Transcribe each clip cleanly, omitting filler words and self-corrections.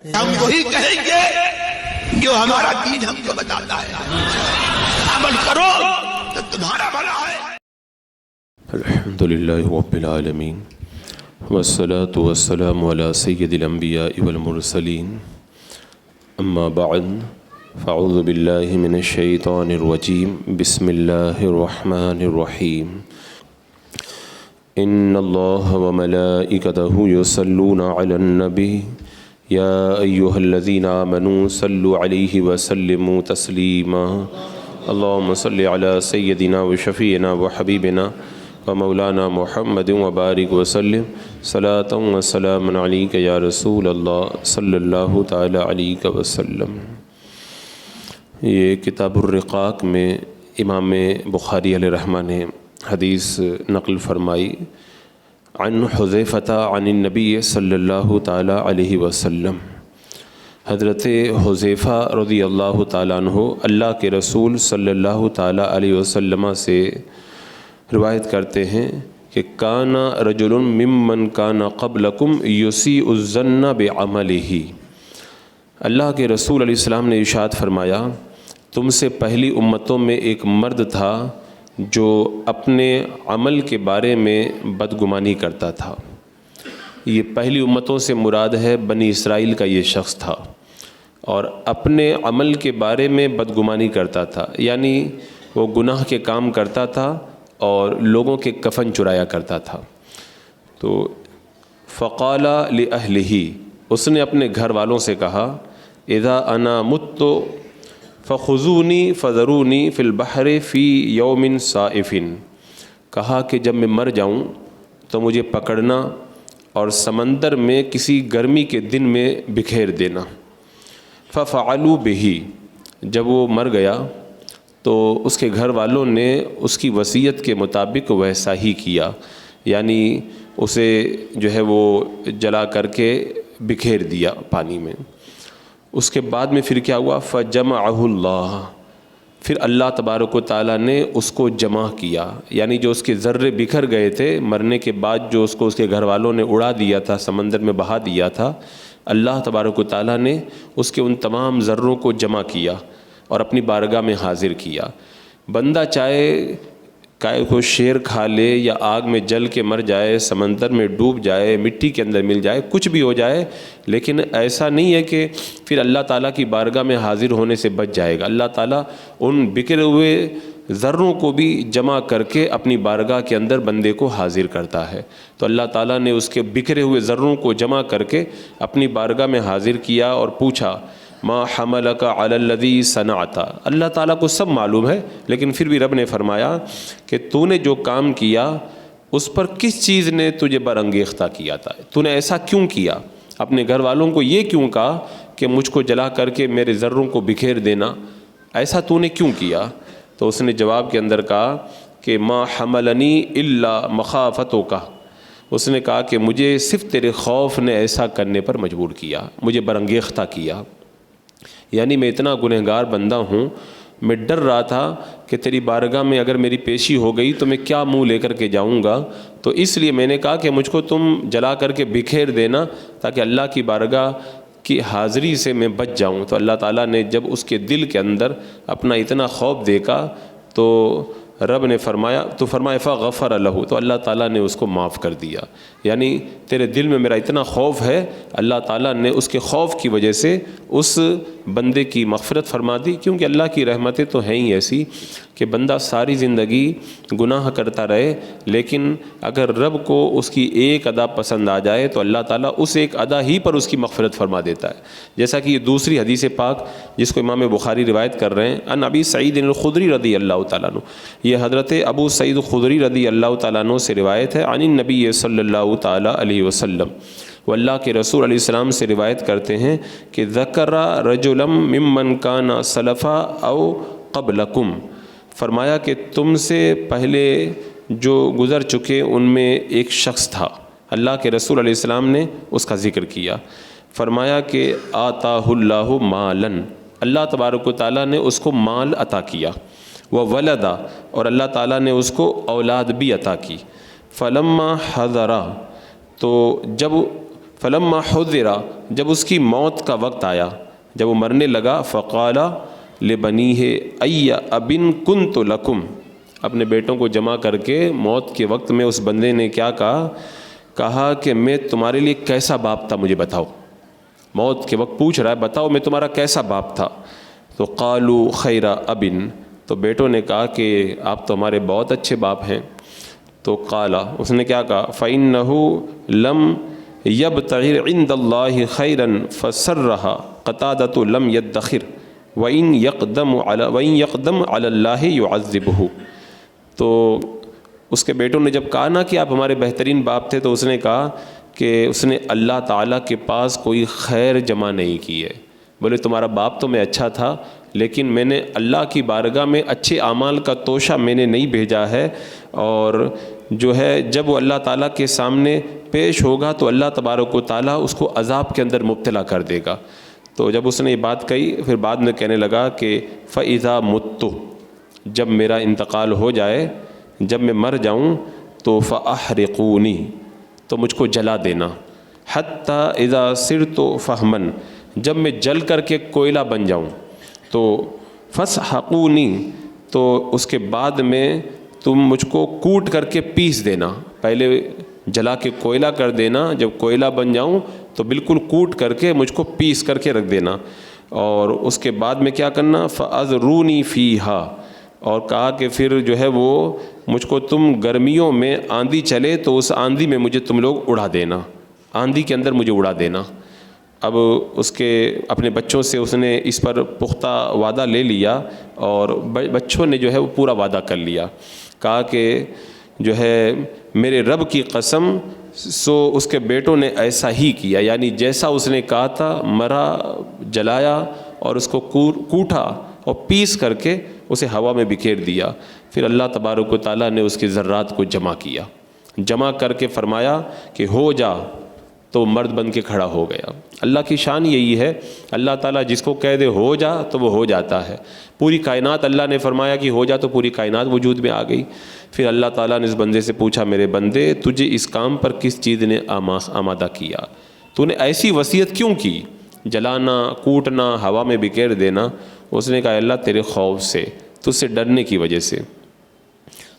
ہم وہی کہیں گے جو ہمارا دین ہم کو بتاتا ہے، عمل کرو تو تمہارا بھلا ہے۔ الحمدللہ رب العالمین والصلاة والسلام علی سید الانبیاء والمرسلین، اما بعد فاعوذ باللہ من الشیطان الرجیم، بسم اللہ الرحمن الرحیم۔ ان اللہ وملائکتہ یصلون علی النبی یا ایہا الذین آمنوا صلوا علیہ وسلموا تسلیما۔ اللہم صل علی سیدنا وشفیعنا وحبیبنا ومولانا محمد وبارک وسلم صلاۃ وسلام علیک یا رسول اللہ صلی اللہ تعالی علیہ وسلم۔ یہ کتاب الرقاق میں امام بخاری علیہ رحمہ نے حدیث نقل فرمائی، عن حذیفہ عن النبی صلی اللہ تعالی علیہ وسلم۔ حضرت حذیفہ رضی اللہ تعالیٰ عنہ اللہ کے رسول صلی اللہ تعالی علیہ وسلم سے روایت کرتے ہیں کہ کان رجل ممن کان قبلکم یسیء الظن بعملہ۔ اللہ کے رسول علیہ السلام نے ارشاد فرمایا، تم سے پہلی امتوں میں ایک مرد تھا جو اپنے عمل کے بارے میں بدگمانی کرتا تھا۔ یہ پہلی امتوں سے مراد ہے بنی اسرائیل کا یہ شخص تھا، اور اپنے عمل کے بارے میں بدگمانی کرتا تھا، یعنی وہ گناہ کے کام کرتا تھا اور لوگوں کے کفن چرایا کرتا تھا۔ تو فقال لأہلہ، اس نے اپنے گھر والوں سے کہا، اذا انا مت فخذونی فذرونی فی البحر فی یوم صائف، کہا کہ جب میں مر جاؤں تو مجھے پکڑنا اور سمندر میں کسی گرمی کے دن میں بکھیر دینا۔ ففعلوا بہ، جب وہ مر گیا تو اس کے گھر والوں نے اس کی وصیت کے مطابق ویسا ہی کیا، یعنی اسے جو ہے وہ جلا کر کے بکھیر دیا پانی میں۔ اس کے بعد میں پھر کیا ہوا، فجمعہ اللہ، پھر اللہ تبارک و تعالیٰ نے اس کو جمع کیا، یعنی جو اس کے ذرے بکھر گئے تھے مرنے کے بعد، جو اس کو اس کے گھر والوں نے اڑا دیا تھا، سمندر میں بہا دیا تھا، اللہ تبارک و تعالیٰ نے اس کے ان تمام ذروں کو جمع کیا اور اپنی بارگاہ میں حاضر کیا۔ بندہ چاہے کوئی شیر کھا لے یا آگ میں جل کے مر جائے، سمندر میں ڈوب جائے، مٹی کے اندر مل جائے، کچھ بھی ہو جائے، لیکن ایسا نہیں ہے کہ پھر اللہ تعالیٰ کی بارگاہ میں حاضر ہونے سے بچ جائے گا۔ اللہ تعالیٰ ان بکھرے ہوئے ذروں کو بھی جمع کر کے اپنی بارگاہ کے اندر بندے کو حاضر کرتا ہے۔ تو اللہ تعالیٰ نے اس کے بکھرے ہوئے ذروں کو جمع کر کے اپنی بارگاہ میں حاضر کیا اور پوچھا، ما حملک علی الذی صنعت۔ اللہ تعالیٰ کو سب معلوم ہے، لیکن پھر بھی رب نے فرمایا کہ تو نے جو کام کیا اس پر کس چیز نے تجھے برانگیختہ کیا تھا، تو نے ایسا کیوں کیا، اپنے گھر والوں کو یہ کیوں کہا کہ مجھ کو جلا کر کے میرے ذروں کو بکھیر دینا، ایسا تو نے کیوں کیا؟ تو اس نے جواب کے اندر کہا کہ ما حملنی الا مخافتک، اس نے کہا کہ مجھے صرف تیرے خوف نے ایسا کرنے پر مجبور کیا، مجھے برانگیختہ کیا، یعنی میں اتنا گنہگار بندہ ہوں، میں ڈر رہا تھا کہ تیری بارگاہ میں اگر میری پیشی ہو گئی تو میں کیا منہ لے کر کے جاؤں گا، تو اس لیے میں نے کہا کہ مجھ کو تم جلا کر کے بکھیر دینا تاکہ اللہ کی بارگاہ کی حاضری سے میں بچ جاؤں۔ تو اللہ تعالیٰ نے جب اس کے دل کے اندر اپنا اتنا خوف دیکھا تو رب نے فرمایا فغفر لہ، تو اللہ تعالیٰ نے اس کو معاف کر دیا، یعنی تیرے دل میں میرا اتنا خوف ہے، اللہ تعالیٰ نے اس کے خوف کی وجہ سے اس بندے کی مغفرت فرما دی۔ کیونکہ اللہ کی رحمتیں تو ہیں ہی ایسی کہ بندہ ساری زندگی گناہ کرتا رہے، لیکن اگر رب کو اس کی ایک ادا پسند آ جائے تو اللہ تعالیٰ اس ایک ادا ہی پر اس کی مغفرت فرما دیتا ہے۔ جیسا کہ یہ دوسری حدیث پاک جس کو امام بخاری روایت کر رہے ہیں، ان ابی سعید الخدری رضی اللہ تعالیٰ عنہ، یہ حضرت ابو سعید خدری رضی اللہ تعالیٰ عنہ سے روایت ہے، عن النبی صلی اللہ تعالیٰ علیہ وسلم، وہ اللہ کے رسول علیہ السلام سے روایت کرتے ہیں کہ ذکر رجلا ممن کان سلفا او قبلکم، فرمایا کہ تم سے پہلے جو گزر چکے ان میں ایک شخص تھا، اللہ کے رسول علیہ السلام نے اس کا ذکر کیا، فرمایا کہ آتاہ اللہ مالا، اللہ تبارک و تعالیٰ نے اس کو مال عطا کیا، وولدا، اور اللہ تعالیٰ نے اس کو اولاد بھی عطا کی، فلما حضرا، تو جب فلما حضر، جب اس کی موت کا وقت آیا، جب وہ مرنے لگا، فقال لبنیہ ای ابن کنت لکم، اپنے بیٹوں کو جمع کر کے موت کے وقت میں اس بندے نے کیا کہا کہ میں تمہارے لیے کیسا باپ تھا، مجھے بتاؤ. موت کے وقت پوچھ رہا ہے بتاؤ میں تمہارا کیسا باپ تھا. تو قالوا خیر ابن، تو بیٹوں نے کہا کہ آپ تو ہمارے بہت اچھے باپ ہیں. تو قالا، اس نے کیا کہا، فإنه لم يبتغر عند الله خيرا فسرها قتادة لم يدخر وإن يقدم على الله يعذبه. تو اس کے بیٹوں نے جب کہا نا کہ آپ ہمارے بہترین باپ تھے، تو اس نے کہا کہ اس نے اللہ تعالیٰ کے پاس کوئی خیر جمع نہیں کی ہے. بولے تمہارا باپ تو میں اچھا تھا، لیکن میں نے اللہ کی بارگاہ میں اچھے اعمال کا توشہ میں نے نہیں بھیجا ہے، اور جو ہے جب وہ اللہ تعالیٰ کے سامنے پیش ہوگا تو اللہ تبارک و تعالیٰ اس کو عذاب کے اندر مبتلا کر دے گا. تو جب اس نے یہ بات کہی، پھر بعد میں کہنے لگا کہ فَإِذَا مُتُّ، جب میرا انتقال ہو جائے، جب میں مر جاؤں تو فَأَحْرِقُونِي، تو مجھ کو جلا دینا. حَتَّى إِذَا صِرْتُ فَحْمًا، جب میں جل کر کے کوئلہ بن جاؤں تو فَاسْحَقُونِي، تو اس کے بعد میں تم مجھ کو کوٹ کر کے پیس دینا. پہلے جلا کے کوئلہ کر دینا، جب کوئلہ بن جاؤں تو بالکل کوٹ کر کے مجھ کو پیس کر کے رکھ دینا. اور اس کے بعد میں کیا کرنا، فَأَذْرُونِي فِيهَا، اور کہا کہ پھر جو ہے وہ مجھ کو تم گرمیوں میں آندھی چلے تو اس آندھی میں مجھے تم لوگ اڑا دینا، آندھی کے اندر مجھے اڑا دینا. اب اس کے اپنے بچوں سے اس نے اس پر پختہ وعدہ لے لیا، اور بچوں نے جو ہے وہ پورا وعدہ کر لیا. کہا کہ جو ہے میرے رب کی قسم، سو اس کے بیٹوں نے ایسا ہی کیا، یعنی جیسا اس نے کہا تھا، مرا، جلایا اور اس کو کوٹا اور پیس کر کے اسے ہوا میں بکھیر دیا. پھر اللہ تبارک و تعالیٰ نے اس کے ذرات کو جمع کیا، جمع کر کے فرمایا کہ ہو جا، تو مرد بن کے کھڑا ہو گیا. اللہ کی شان یہی ہے، اللہ تعالیٰ جس کو کہہ دے ہو جا تو وہ ہو جاتا ہے. پوری کائنات اللہ نے فرمایا کہ ہو جا تو پوری کائنات وجود میں آ گئی. پھر اللہ تعالیٰ نے اس بندے سے پوچھا، میرے بندے تجھے اس کام پر کس چیز نے آمادہ کیا، تو نے ایسی وصیت کیوں کی، جلانا، کوٹنا، ہوا میں بکھیر دینا؟ اس نے کہا اللہ تیرے خوف سے، تجھ سے ڈرنے کی وجہ سے.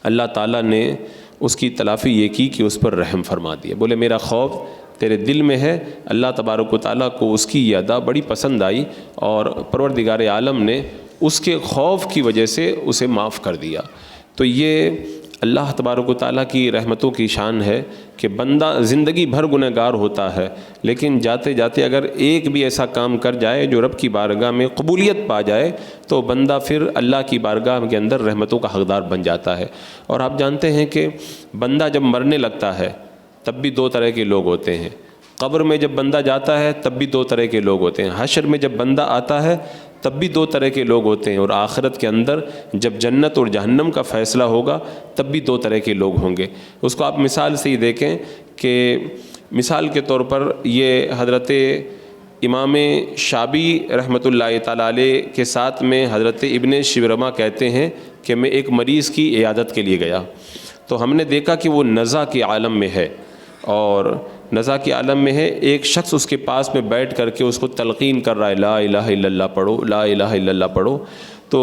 اللہ تعالیٰ نے اس کی تلافی یہ کی کہ اس پر رحم فرما دیا. بولے میرا خوف تیرے دل میں ہے. اللہ تبارک و تعالیٰ کو اس کی یہ ادا بڑی پسند آئی، اور پروردگار عالم نے اس کے خوف کی وجہ سے اسے معاف کر دیا. تو یہ اللہ تبارک و تعالیٰ کی رحمتوں کی شان ہے کہ بندہ زندگی بھر گنہگار ہوتا ہے، لیکن جاتے جاتے اگر ایک بھی ایسا کام کر جائے جو رب کی بارگاہ میں قبولیت پا جائے تو بندہ پھر اللہ کی بارگاہ کے اندر رحمتوں کا حقدار بن جاتا ہے. اور آپ جانتے ہیں کہ بندہ جب مرنے لگتا ہے تب بھی دو طرح کے لوگ ہوتے ہیں. قبر میں جب بندہ جاتا ہے تب بھی دو طرح کے لوگ ہوتے ہیں. حشر میں جب بندہ آتا ہے تب بھی دو طرح کے لوگ ہوتے ہیں. اور آخرت کے اندر جب جنت اور جہنم کا فیصلہ ہوگا تب بھی دو طرح کے لوگ ہوں گے. اس کو آپ مثال سے ہی دیکھیں کہ مثال کے طور پر یہ حضرت امام شابی رحمۃ اللہ تعالیٰ علیہ کے ساتھ میں حضرت ابن شبرمہ کہتے ہیں کہ میں ایک مریض کی عیادت کے لیے گیا تو ہم نے دیکھا کہ وہ نزع کے عالم میں ہے، اور نزع کے عالم میں ہے. ایک شخص اس کے پاس میں بیٹھ کر کے اس کو تلقین کر رہا ہے، لا الہ الا اللہ پڑھو، لا الہ الا اللہ پڑھو. تو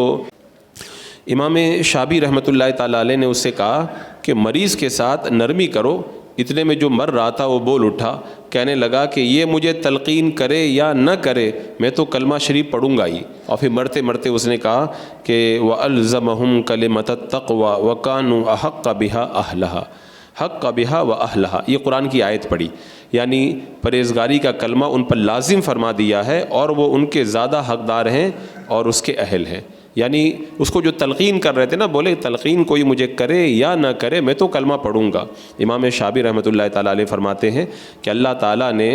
امام شابی رحمۃ اللہ تعالیٰ علیہ نے اس سے کہا کہ مریض کے ساتھ نرمی کرو. اتنے میں جو مر رہا تھا وہ بول اٹھا، کہنے لگا کہ یہ مجھے تلقین کرے یا نہ کرے میں تو کلمہ شریف پڑھوں گا ہی. اور پھر مرتے مرتے اس نے کہا کہ وَأَلْزَمَهُمْ كَلِمَةَ التَّقْوَى وَكَانُوا أَحَقَّ بِهَا أَهْلَهَا حق بہا و اہلہا. یہ قرآن کی آیت پڑھی، یعنی پرہیزگاری کا کلمہ ان پر لازم فرما دیا ہے اور وہ ان کے زیادہ حقدار ہیں اور اس کے اہل ہیں. یعنی اس کو جو تلقین کر رہے تھے نا، بولے تلقین کوئی مجھے کرے یا نہ کرے میں تو کلمہ پڑھوں گا. امام شابی رحمۃ اللہ تعالیٰ علیہ فرماتے ہیں کہ اللہ تعالیٰ نے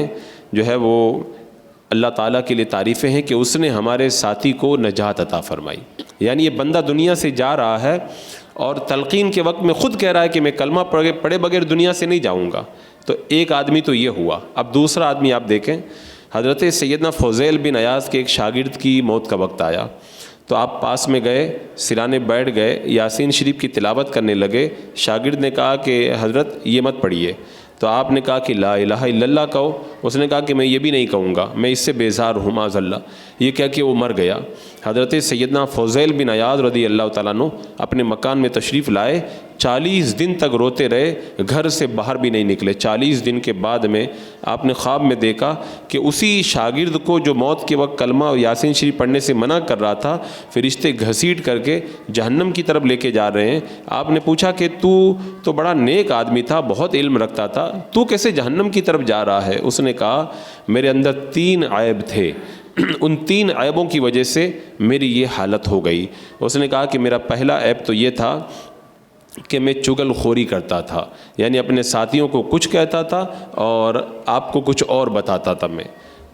جو ہے وہ اللہ تعالیٰ کے لیے تعریفیں ہیں کہ اس نے ہمارے ساتھی کو نجات عطا فرمائی. یعنی یہ بندہ دنیا سے جا رہا ہے اور تلقین کے وقت میں خود کہہ رہا ہے کہ میں کلمہ پڑھے بغیر دنیا سے نہیں جاؤں گا. تو ایک آدمی تو یہ ہوا. اب دوسرا آدمی آپ دیکھیں، حضرت سیدنا فضیل بن عیاض کے ایک شاگرد کی موت کا وقت آیا تو آپ پاس میں گئے، سرانے بیٹھ گئے، یاسین شریف کی تلاوت کرنے لگے. شاگرد نے کہا کہ حضرت یہ مت پڑھیے. تو آپ نے کہا کہ لا الہ الا اللہ کہو. اس نے کہا کہ میں یہ بھی نہیں کہوں گا، میں اس سے بیزار ہوں معاذ اللہ. یہ کہہ کے وہ مر گیا. حضرت سیدنا فضیل بن عیاض رضی اللہ تعالیٰ عنہ اپنے مکان میں تشریف لائے، 40 دن تک روتے رہے، گھر سے باہر بھی نہیں نکلے. 40 دن کے بعد میں آپ نے خواب میں دیکھا کہ اسی شاگرد کو جو موت کے وقت کلمہ اور یاسین شریف پڑھنے سے منع کر رہا تھا، فرشتے گھسیٹ کر کے جہنم کی طرف لے کے جا رہے ہیں. آپ نے پوچھا کہ تو بڑا نیک آدمی تھا، بہت علم رکھتا تھا، تو کیسے جہنم کی طرف جا رہا ہے؟ اس نے کہا میرے اندر 3 عیب تھے، ان 3 عیبوں کی وجہ سے میری یہ حالت ہو گئی. اس نے کہا کہ میرا پہلا عیب تو یہ تھا کہ میں چغل خوری کرتا تھا، یعنی اپنے ساتھیوں کو کچھ کہتا تھا اور آپ کو کچھ اور بتاتا تھا میں.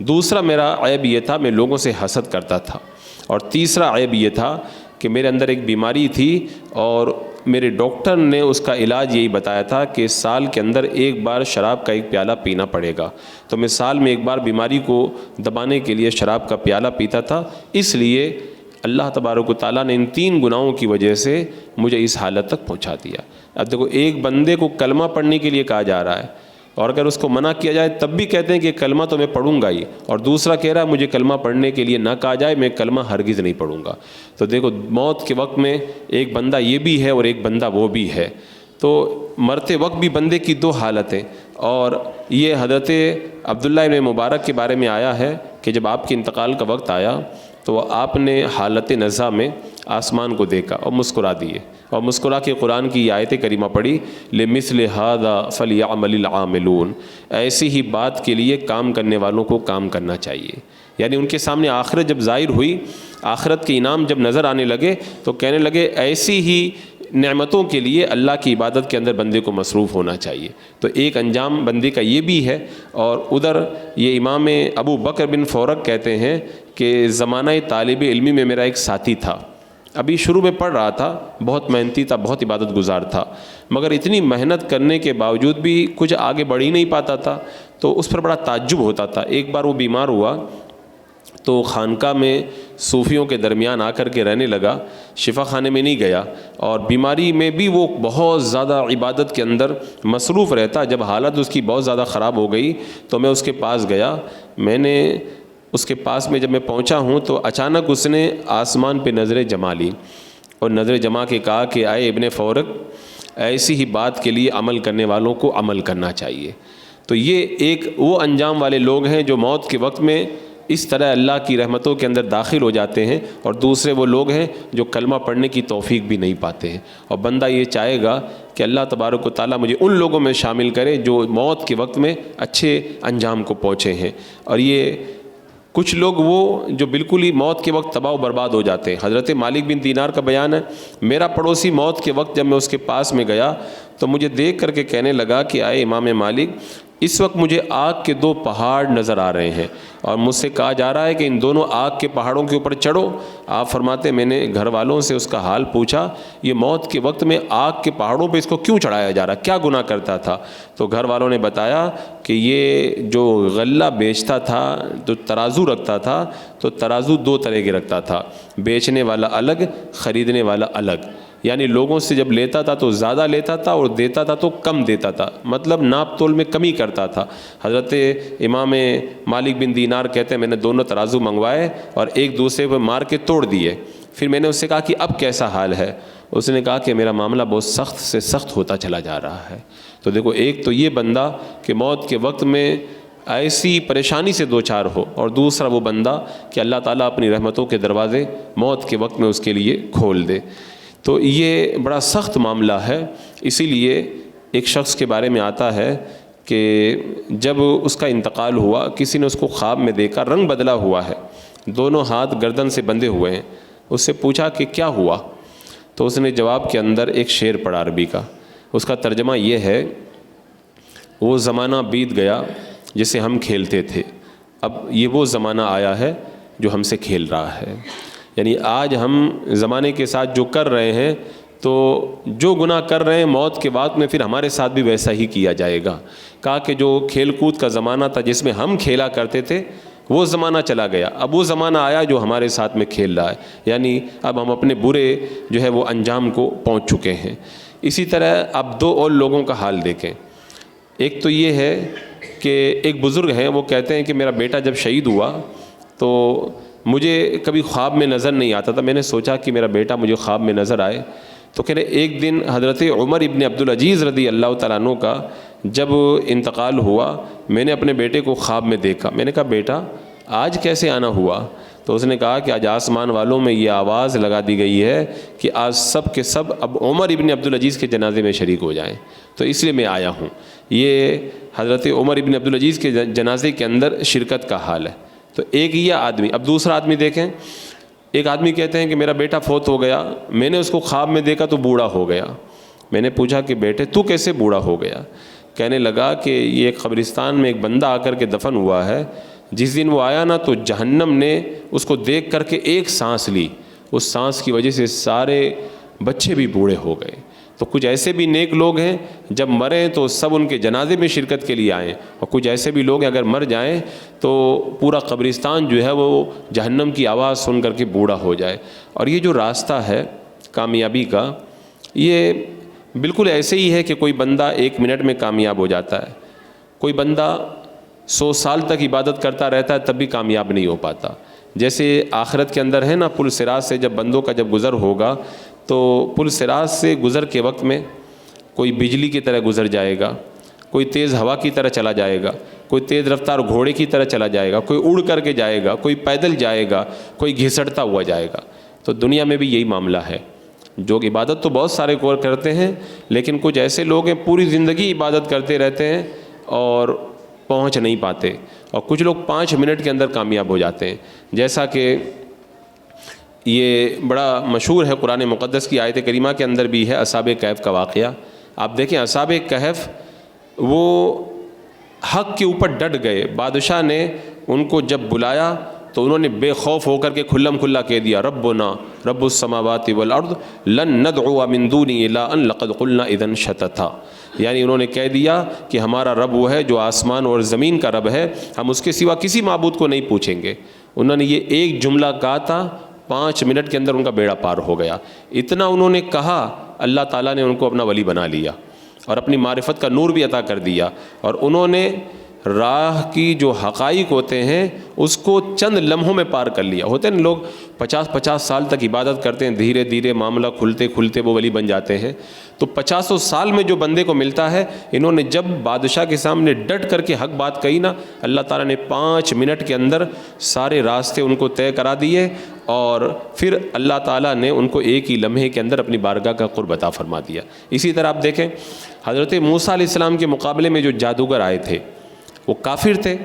دوسرا میرا عیب یہ تھا میں لوگوں سے حسد کرتا تھا. اور تیسرا عیب یہ تھا کہ میرے اندر ایک بیماری تھی اور میرے ڈاکٹر نے اس کا علاج یہی بتایا تھا کہ سال کے اندر ایک بار شراب کا ایک پیالہ پینا پڑے گا. تو میں سال میں ایک بار بیماری کو دبانے کے لیے شراب کا پیالہ پیتا تھا. اس لیے اللہ تبارک و تعالیٰ نے ان 3 گناہوں کی وجہ سے مجھے اس حالت تک پہنچا دیا. اب دیکھو، ایک بندے کو کلمہ پڑھنے کے لیے کہا جا رہا ہے اور اگر اس کو منع کیا جائے تب بھی کہتے ہیں کہ کلمہ تو میں پڑھوں گا ہی، اور دوسرا کہہ رہا ہے مجھے کلمہ پڑھنے کے لیے نہ کہا جائے میں کلمہ ہرگز نہیں پڑھوں گا. تو دیکھو، موت کے وقت میں ایک بندہ یہ بھی ہے اور ایک بندہ وہ بھی ہے. تو مرتے وقت بھی بندے کی 2 حالتیں. اور یہ حضرت عبداللہ ابن مبارک کے بارے میں آیا ہے کہ جب آپ کے انتقال کا وقت آیا تو آپ نے حالت نزا میں آسمان کو دیکھا اور مسکرا دیے، اور مسکرا کے قرآن کی یہ آیت کریمہ پڑھی، لِمِثْلِ هَذَا فَلْيَعْمَلِ الْعَامِلُونَ، ایسی ہی بات کے لیے کام کرنے والوں کو کام کرنا چاہیے. یعنی ان کے سامنے آخرت جب ظاہر ہوئی، آخرت کے انعام جب نظر آنے لگے تو کہنے لگے ایسی ہی نعمتوں کے لیے اللہ کی عبادت کے اندر بندے کو مصروف ہونا چاہیے. تو ایک انجام بندے کا یہ بھی ہے. اور ادھر یہ امام ابو بکر بن فورق کہتے ہیں کہ زمانہ طالب علمی میں میرا ایک ساتھی تھا، ابھی شروع میں پڑھ رہا تھا، بہت محنتی تھا، بہت عبادت گزار تھا، مگر اتنی محنت کرنے کے باوجود بھی کچھ آگے بڑھ ہی نہیں پاتا تھا. تو اس پر بڑا تعجب ہوتا تھا. ایک بار وہ بیمار ہوا تو خانقاہ میں صوفیوں کے درمیان آ کر کے رہنے لگا، شفا خانے میں نہیں گیا، اور بیماری میں بھی وہ بہت زیادہ عبادت کے اندر مصروف رہتا. جب حالت اس کی بہت زیادہ خراب ہو گئی تو میں اس کے پاس گیا. میں نے اس کے پاس میں جب میں پہنچا ہوں تو اچانک اس نے آسمان پہ نظریں جما لی اور نظریں جما کے کہا کہ آئے ابن فورق، ایسی ہی بات کے لیے عمل کرنے والوں کو عمل کرنا چاہیے. تو یہ ایک وہ انجام والے لوگ ہیں جو موت کے وقت میں اس طرح اللہ کی رحمتوں کے اندر داخل ہو جاتے ہیں، اور دوسرے وہ لوگ ہیں جو کلمہ پڑھنے کی توفیق بھی نہیں پاتے ہیں. اور بندہ یہ چاہے گا کہ اللہ تبارک و تعالیٰ مجھے ان لوگوں میں شامل کرے جو موت کے وقت میں اچھے انجام کو پہنچے ہیں. اور یہ کچھ لوگ وہ جو بالکل ہی موت کے وقت تباہ و برباد ہو جاتے ہیں. حضرت مالک بن دینار کا بیان ہے، میرا پڑوسی موت کے وقت جب میں اس کے پاس میں گیا تو مجھے دیکھ کر کے کہنے لگا کہ آئے امام مالک، اس وقت مجھے آگ کے 2 پہاڑ نظر آ رہے ہیں اور مجھ سے کہا جا رہا ہے کہ ان دونوں آگ کے پہاڑوں کے اوپر چڑھو. آپ فرماتے میں نے گھر والوں سے اس کا حال پوچھا، یہ موت کے وقت میں آگ کے پہاڑوں پہ اس کو کیوں چڑھایا جا رہا، کیا گناہ کرتا تھا؟ تو گھر والوں نے بتایا کہ یہ جو غلہ بیچتا تھا تو ترازو رکھتا تھا، تو ترازو 2 طرح کے رکھتا تھا، بیچنے والا الگ، خریدنے والا الگ. یعنی لوگوں سے جب لیتا تھا تو زیادہ لیتا تھا اور دیتا تھا تو کم دیتا تھا، مطلب ناپ تول میں کمی کرتا تھا. حضرت امام مالک بن دینار کہتے ہیں میں نے دونوں ترازو منگوائے اور ایک دوسرے پہ مار کے توڑ دیے. پھر میں نے اس سے کہا کہ اب کیسا حال ہے؟ اس نے کہا کہ میرا معاملہ بہت سخت سے سخت ہوتا چلا جا رہا ہے. تو دیکھو، ایک تو یہ بندہ کہ موت کے وقت میں ایسی پریشانی سے دوچار ہو، اور دوسرا وہ بندہ کہ اللہ تعالیٰ اپنی رحمتوں کے دروازے موت کے وقت میں اس کے لیے کھول دے. تو یہ بڑا سخت معاملہ ہے. اسی لیے ایک شخص کے بارے میں آتا ہے کہ جب اس کا انتقال ہوا، کسی نے اس کو خواب میں دیکھا، رنگ بدلا ہوا ہے، دونوں ہاتھ گردن سے بندھے ہوئے ہیں. اس سے پوچھا کہ کیا ہوا؟ تو اس نے جواب کے اندر ایک شعر پڑھا عربی کا. اس کا ترجمہ یہ ہے، وہ زمانہ بیت گیا جسے ہم کھیلتے تھے، اب یہ وہ زمانہ آیا ہے جو ہم سے کھیل رہا ہے. یعنی آج ہم زمانے کے ساتھ جو کر رہے ہیں، تو جو گناہ کر رہے ہیں موت کے بعد میں پھر ہمارے ساتھ بھی ویسا ہی کیا جائے گا. کہا کہ جو کھیل کود کا زمانہ تھا جس میں ہم کھیلا کرتے تھے، وہ زمانہ چلا گیا، اب وہ زمانہ آیا جو ہمارے ساتھ میں کھیل رہا ہے. یعنی اب ہم اپنے برے جو ہے وہ انجام کو پہنچ چکے ہیں. اسی طرح اب 2 اور لوگوں کا حال دیکھیں. ایک تو یہ ہے کہ ایک بزرگ ہیں، وہ کہتے ہیں کہ میرا بیٹا جب شہید ہوا تو مجھے کبھی خواب میں نظر نہیں آتا تھا، میں نے سوچا کہ میرا بیٹا مجھے خواب میں نظر آئے، تو کہہ رہے ایک دن حضرت عمر ابن عبدالعزیز رضی اللہ تعالیٰ عنہ کا جب انتقال ہوا، میں نے اپنے بیٹے کو خواب میں دیکھا، میں نے کہا بیٹا آج کیسے آنا ہوا؟ تو اس نے کہا کہ آج آسمان والوں میں یہ آواز لگا دی گئی ہے کہ آج سب کے سب اب عمر ابن عبدالعزیز کے جنازے میں شریک ہو جائیں، تو اس لیے میں آیا ہوں۔ یہ حضرت عمر ابن عبدالعزیز کے جنازے کے اندر شرکت کا حال ہے۔ تو ایک یہ آدمی، اب دوسرا آدمی دیکھیں، ایک آدمی کہتے ہیں کہ میرا بیٹا فوت ہو گیا، میں نے اس کو خواب میں دیکھا تو بوڑھا ہو گیا، میں نے پوچھا کہ بیٹے تو کیسے بوڑھا ہو گیا؟ کہنے لگا کہ یہ ایک قبرستان میں ایک بندہ آ کر کے دفن ہوا ہے، جس دن وہ آیا نا تو جہنم نے اس کو دیکھ کر کے ایک سانس لی، اس سانس کی وجہ سے سارے بچے بھی بوڑھے ہو گئے۔ تو کچھ ایسے بھی نیک لوگ ہیں جب مریں تو سب ان کے جنازے میں شرکت کے لیے آئیں، اور کچھ ایسے بھی لوگ ہیں اگر مر جائیں تو پورا قبرستان جو ہے وہ جہنم کی آواز سن کر کے بوڑھا ہو جائے۔ اور یہ جو راستہ ہے کامیابی کا، یہ بالکل ایسے ہی ہے کہ کوئی بندہ 1 منٹ میں کامیاب ہو جاتا ہے، کوئی بندہ 100 سال تک عبادت کرتا رہتا ہے تب بھی کامیاب نہیں ہو پاتا۔ جیسے آخرت کے اندر ہے نا، پل صراط سے جب بندوں کا جب گزر ہوگا تو پل صراط سے گزر کے وقت میں کوئی بجلی کی طرح گزر جائے گا، کوئی تیز ہوا کی طرح چلا جائے گا، کوئی تیز رفتار گھوڑے کی طرح چلا جائے گا، کوئی اڑ کر کے جائے گا، کوئی پیدل جائے گا، کوئی گھسٹتا ہوا جائے گا۔ تو دنیا میں بھی یہی معاملہ ہے، جو عبادت تو بہت سارے کو کرتے ہیں، لیکن کچھ ایسے لوگ ہیں پوری زندگی عبادت کرتے رہتے ہیں اور پہنچ نہیں پاتے، اور کچھ لوگ 5 منٹ کے اندر کامیاب ہو جاتے ہیں۔ جیسا کہ یہ بڑا مشہور ہے، قرآن مقدس کی آیت کریمہ کے اندر بھی ہے اصحاب کہف کا واقعہ۔ آپ دیکھیں اصحاب کہف وہ حق کے اوپر ڈٹ گئے، بادشاہ نے ان کو جب بلایا تو انہوں نے بے خوف ہو کر کے کھلم کھلا کہہ دیا ربنا رب السماوات والارض لن ندعو من دونہ الا ان لقد قلنا اذا شططا، یعنی انہوں نے کہہ دیا کہ ہمارا رب وہ ہے جو آسمان اور زمین کا رب ہے، ہم اس کے سوا کسی معبود کو نہیں پوچھیں گے۔ انہوں نے یہ ایک جملہ کہا تھا، 5 منٹ کے اندر ان کا بیڑا پار ہو گیا۔ اتنا انہوں نے کہا، اللہ تعالیٰ نے ان کو اپنا ولی بنا لیا اور اپنی معرفت کا نور بھی عطا کر دیا، اور انہوں نے راہ کی جو حقائق ہوتے ہیں اس کو چند لمحوں میں پار کر لیا۔ ہوتے ہیں لوگ 50 سال تک عبادت کرتے ہیں، دھیرے دھیرے معاملہ کھلتے کھلتے وہ ولی بن جاتے ہیں۔ تو 50 سال میں جو بندے کو ملتا ہے، انہوں نے جب بادشاہ کے سامنے ڈٹ کر کے حق بات کہی نا، اللہ تعالیٰ نے 5 منٹ کے اندر سارے راستے ان کو طے کرا دیے، اور پھر اللہ تعالیٰ نے ان کو ایک ہی لمحے کے اندر اپنی بارگاہ کا قرب عطا فرما دیا۔ اسی طرح آپ دیکھیں حضرت موسیٰ علیہ السلام کے مقابلے میں جو جادوگر آئے تھے وہ کافر تھے،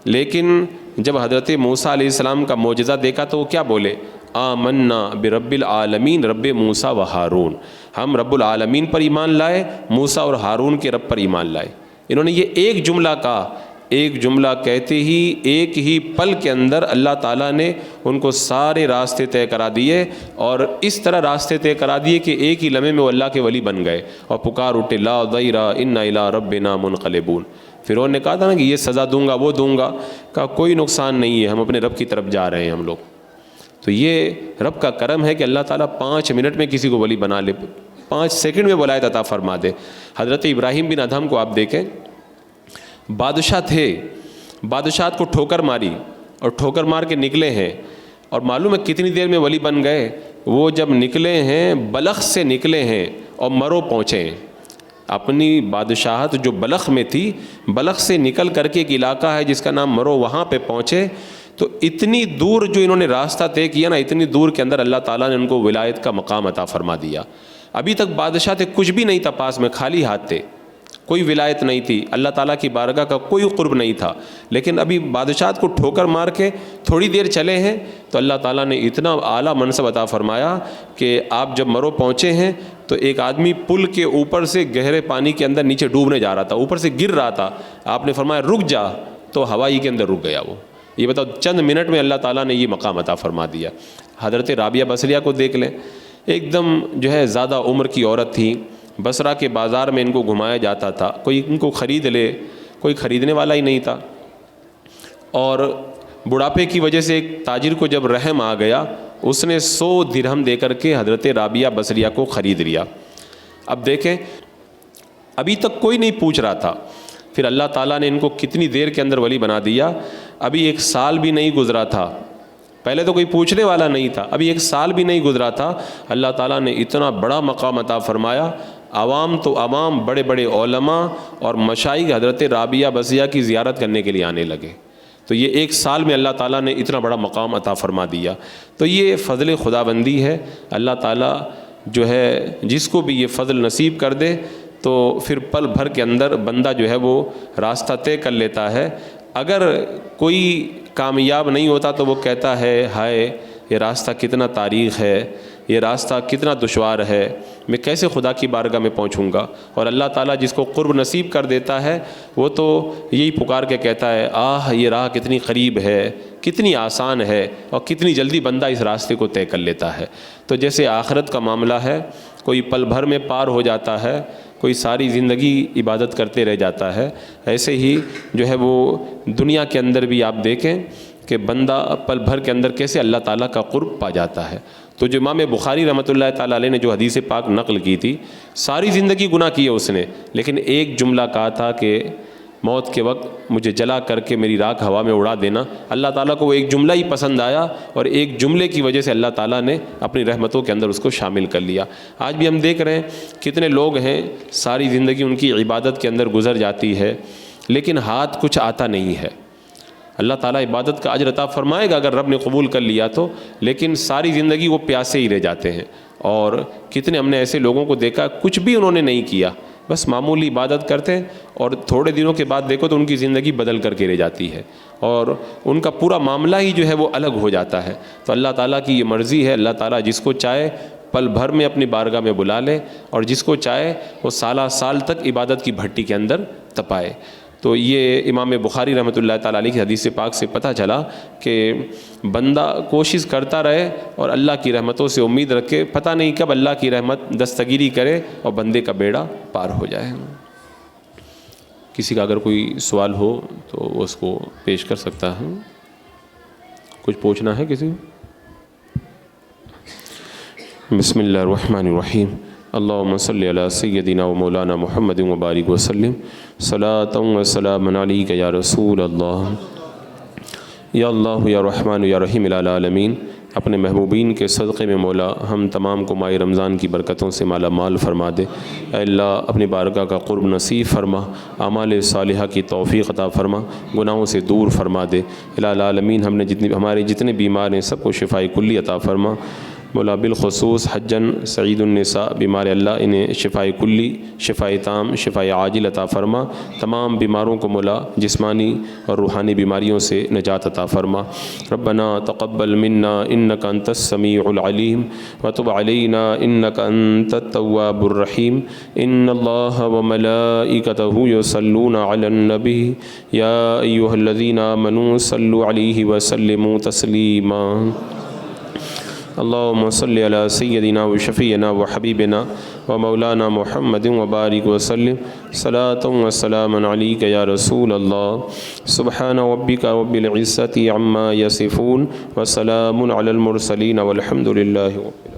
لیکن جب حضرت موسیٰ علیہ السلام کا معجزہ دیکھا تو وہ کیا بولے؟ آمنا برب العالمین رب موسیٰ و ہارون، ہم رب العالمین پر ایمان لائے، موسیٰ اور ہارون کے رب پر ایمان لائے۔ انہوں نے یہ ایک جملہ کہا، ایک جملہ کہتے ہی ایک ہی پل کے اندر اللہ تعالیٰ نے ان کو سارے راستے طے کرا دیے، اور اس طرح راستے طے کرا دیے کہ ایک ہی لمحے میں وہ اللہ کے ولی بن گئے اور پکار اٹھے لا ضیر انا الی ربنا منقلبون۔ فرعون نے کہا تھا نا کہ یہ سزا دوں گا وہ دوں گا، کہا کوئی نقصان نہیں ہے، ہم اپنے رب کی طرف جا رہے ہیں ہم لوگ۔ تو یہ رب کا کرم ہے کہ اللہ تعالیٰ 5 منٹ میں کسی کو ولی بنا لے، 5 سیکنڈ میں ولایت عطا فرما دے۔ حضرت ابراہیم بن ادھم کو آپ دیکھیں، بادشاہ تھے، بادشاہت کو ٹھوکر ماری اور ٹھوکر مار کے نکلے ہیں، اور معلوم ہے کتنی دیر میں ولی بن گئے؟ وہ جب نکلے ہیں بلخ سے نکلے ہیں اور مرو پہنچے ہیں۔ اپنی بادشاہت جو بلخ میں تھی، بلخ سے نکل کر کے ایک علاقہ ہے جس کا نام مرو، وہاں پہ پہنچے تو اتنی دور جو انہوں نے راستہ طے کیا نا، اتنی دور کے اندر اللہ تعالیٰ نے ان کو ولایت کا مقام عطا فرما دیا۔ ابھی تک بادشاہ تھے، کچھ بھی نہیں تھا پاس میں، خالی ہاتھ تھے، کوئی ولایت نہیں تھی، اللہ تعالیٰ کی بارگاہ کا کوئی قرب نہیں تھا، لیکن ابھی بادشاہت کو ٹھوکر مار کے تھوڑی دیر چلے ہیں تو اللہ تعالیٰ نے اتنا اعلیٰ منصب عطا فرمایا کہ آپ جب مرو پہنچے ہیں تو ایک آدمی پل کے اوپر سے گہرے پانی کے اندر نیچے ڈوبنے جا رہا تھا، اوپر سے گر رہا تھا، آپ نے فرمایا رک جا، تو ہوائی کے اندر رک گیا وہ۔ یہ بتاؤ چند منٹ میں اللہ تعالیٰ نے یہ مقام عطا فرما دیا۔ حضرت رابعہ بصریہ کو دیکھ لیں، ایک دم جو ہے زیادہ عمر کی عورت تھی، بصرہ کے بازار میں ان کو گھمایا جاتا تھا، کوئی ان کو خرید لے، کوئی خریدنے والا ہی نہیں تھا، اور بڑھاپے کی وجہ سے ایک تاجر کو جب رحم آ گیا، اس نے 100 درہم دے کر کے حضرت رابعہ بصریہ کو خرید لیا۔ اب دیکھیں ابھی تک کوئی نہیں پوچھ رہا تھا، پھر اللہ تعالیٰ نے ان کو کتنی دیر کے اندر ولی بنا دیا. ابھی 1 سال بھی نہیں گزرا تھا, پہلے تو کوئی پوچھنے والا نہیں تھا, ابھی 1 سال بھی نہیں گزرا تھا, اللہ تعالیٰ نے اتنا بڑا مقام عطا فرمایا. عوام تو عوام, بڑے بڑے علماء اور مشائخ حضرت رابعہ بصریہ کی زیارت کرنے کے لیے آنے لگے. تو یہ 1 سال میں اللہ تعالیٰ نے اتنا بڑا مقام عطا فرما دیا. تو یہ فضل خداوندی ہے. اللہ تعالیٰ جو ہے جس کو بھی یہ فضل نصیب کر دے تو پھر پل بھر کے اندر بندہ جو ہے وہ راستہ طے کر لیتا ہے. اگر کوئی کامیاب نہیں ہوتا تو وہ کہتا ہے ہائے یہ راستہ کتنا تاریخ ہے, یہ راستہ کتنا دشوار ہے, میں کیسے خدا کی بارگاہ میں پہنچوں گا. اور اللہ تعالیٰ جس کو قرب نصیب کر دیتا ہے وہ تو یہی پکار کے کہتا ہے آہ یہ راہ کتنی قریب ہے, کتنی آسان ہے, اور کتنی جلدی بندہ اس راستے کو طے کر لیتا ہے. تو جیسے آخرت کا معاملہ ہے, کوئی پل بھر میں پار ہو جاتا ہے, کوئی ساری زندگی عبادت کرتے رہ جاتا ہے, ایسے ہی جو ہے وہ دنیا کے اندر بھی آپ دیکھیں کہ بندہ پل بھر کے اندر کیسے اللہ تعالیٰ کا قرب پا جاتا ہے. تو جو امام بخاری رحمۃ اللہ تعالیٰ علیہ نے جو حدیث پاک نقل کی تھی, ساری زندگی گناہ کیے اس نے, لیکن ایک جملہ کہا تھا کہ موت کے وقت مجھے جلا کر کے میری راکھ ہوا میں اڑا دینا. اللہ تعالیٰ کو وہ ایک جملہ ہی پسند آیا, اور ایک جملے کی وجہ سے اللہ تعالیٰ نے اپنی رحمتوں کے اندر اس کو شامل کر لیا. آج بھی ہم دیکھ رہے ہیں کتنے لوگ ہیں ساری زندگی ان کی عبادت کے اندر گزر جاتی ہے, لیکن ہاتھ کچھ آتا نہیں ہے. اللہ تعالیٰ عبادت کا اجر عطا فرمائے گا اگر رب نے قبول کر لیا تو, لیکن ساری زندگی وہ پیاسے ہی رہ جاتے ہیں. اور کتنے ہم نے ایسے لوگوں کو دیکھا کچھ بھی انہوں نے نہیں کیا, بس معمولی عبادت کرتے ہیں, اور تھوڑے دنوں کے بعد دیکھو تو ان کی زندگی بدل کر کے رہ جاتی ہے, اور ان کا پورا معاملہ ہی جو ہے وہ الگ ہو جاتا ہے. تو اللہ تعالیٰ کی یہ مرضی ہے, اللہ تعالیٰ جس کو چاہے پل بھر میں اپنی بارگاہ میں بلا لے, اور جس کو چاہے وہ سالہ سال تک عبادت کی بھٹی کے اندر تپائے. تو یہ امام بخاری رحمۃ اللہ تعالیٰ علیہ کی حدیث پاک سے پتہ چلا کہ بندہ کوشش کرتا رہے اور اللہ کی رحمتوں سے امید رکھے, پتہ نہیں کب اللہ کی رحمت دستگیری کرے اور بندے کا بیڑا پار ہو جائے. کسی کا اگر کوئی سوال ہو تو وہ اس کو پیش کر سکتا ہے. کچھ پوچھنا ہے کسی؟ بسم اللہ الرحمن الرحیم. اللہم صلی علی سیدنا و مولانا محمد و بارک وسلم. صلاۃ و سلام علیک یا رسول اللہ. یا اللہ یا رحمان یا رحیم العالمین. اپنے محبوبین کے صدقے میں مولا ہم تمام کو ماہ رمضان کی برکتوں سے مالا مال فرما دے. اے اللہ اپنی بارگاہ کا قرب نصیب فرما, اعمال صالحہ کی توفیق عطا فرما, گناہوں سے دور فرما دے. الہ العالمین ہمارے جتنے بیمار ہیں سب کو شفائے کلی عطا فرما. مولا بالخصوص حجن سعید النساء بیمار اللہ انہیں شفائے کلی, شفائے تام, شفائے عاجل عطا فرما. تمام بیماروں کو مولا جسمانی اور روحانی بیماریوں سے نجات عطا فرما. ربنا تقبل منا انک انت السمیع العلیم وتب علینا انک انت التواب الرحیم. ان اللہ وملائکتہ یصلون علی النبی یا ایھا الذین آمنوا صلوا علیہ وسلموا تسلیما. اللہم صلی علی سیدنا و شفیعنا و حبیبنا و مولانا محمد و بارک وسلم. صلاۃ و سلام علیک یا رسول اللہ. سبحان ربک رب العزۃ عما یصفون و سلام علی المرسلین والحمد للہ رب العالمین.